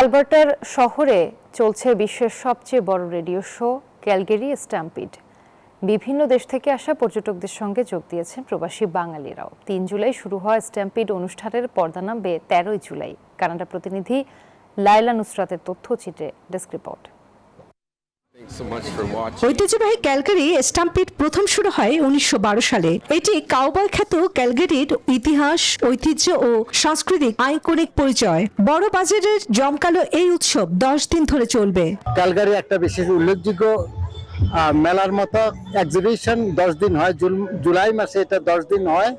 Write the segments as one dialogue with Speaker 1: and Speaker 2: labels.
Speaker 1: আলবার্টার শহরে চলছে বিশ্বের সবচেয়ে বড় রেডিও শো ক্যালগেরি স্ট্যাম্পিড। বিভিন্ন দেশ থেকে আসা পর্যটকদের সঙ্গে যোগ দিয়েছেন প্রবাসী বাঙালিরাও। ৩ জুলাই শুরু হওয়া স্ট্যাম্পিড অনুষ্ঠানের পর্দা নামবে ১৩ জুলাই। কানাডা প্রতিনিধি লায়লা নুসরাতের তথ্যচিত্রে ডেস্ক রিপোর্ট।
Speaker 2: ঐতিহ্যবাহী ক্যালগারি স্ট্যাম্পিড প্রথম শুরু হয় ১৯১২ সালে। এটি কাউবয় খ্যাত ক্যালগারির ইতিহাস, ঐতিহ্য ও সাংস্কৃতিক আইকনিক পরিচয়। বড় বাজারের জমকালো এই উৎসব ১০ দিন ধরে চলবে।
Speaker 3: ক্যালগারি একটা বিশেষ উল্লেখযোগ্য মেলার মতো এক্সিবিশন ১০ দিন হয়। জুলাই মাসে এটা ১০ দিন হয়।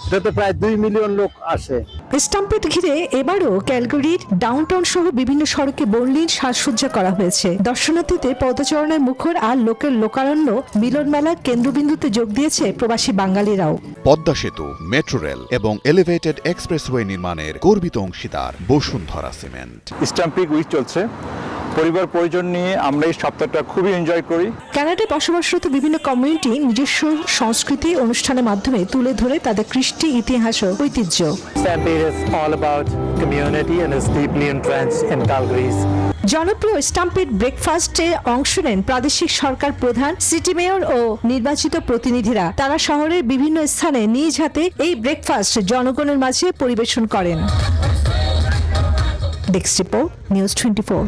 Speaker 3: এটাতে প্রায় ২ মিলিয়ন লোক আসে।
Speaker 2: স্ট্যাম্পিড ঘিরে এবারও ক্যালগারির ডাউনটাউন সহ বিভিন্ন সড়কে বর্ণিল সাজসজ্জা করা হয়েছে। দর্শনার্থীদের পদচারণায় মুখর আর লোকের লোকারণ্য মিলন মেলার কেন্দ্রবিন্দুতে যোগ দিয়েছে প্রবাসী বাঙালিরাও।
Speaker 4: পদ্মা সেতু, মেট্রো রেল এবং এলিভেটেড এক্সপ্রেসওয়ে নির্মাণের গর্বিত অংশীদার বসুন্ধরা সিমেন্ট।
Speaker 5: স্ট্যাম্পিড উইক চলছে। পরিবার পরিজন নিয়ে আমরা এই সপ্তাহটা খুবই এনজয় করি।
Speaker 2: কানাডায় বসবাসরত বিভিন্ন কমিউনিটি নিজস্ব সংস্কৃতি অনুষ্ঠানের মাধ্যমে তুলে ধরে তাদের কৃষ্টি, ইতিহাস ও ঐতিহ্য।
Speaker 6: Stampede is all about community and is deeply entrenched in Calgary's.
Speaker 2: জনপ্রিয় স্ট্যাম্পিড ব্রেকফাস্টে অংশ নেন প্রাদেশিক সরকার প্রধান, সিটি মেয়র ও নির্বাচিত প্রতিনিধিরা। তারা শহরের বিভিন্ন স্থানে নিজ হাতে এই ব্রেকফাস্ট জনগণের মাঝে পরিবেশন করেন। Desk report, news 24।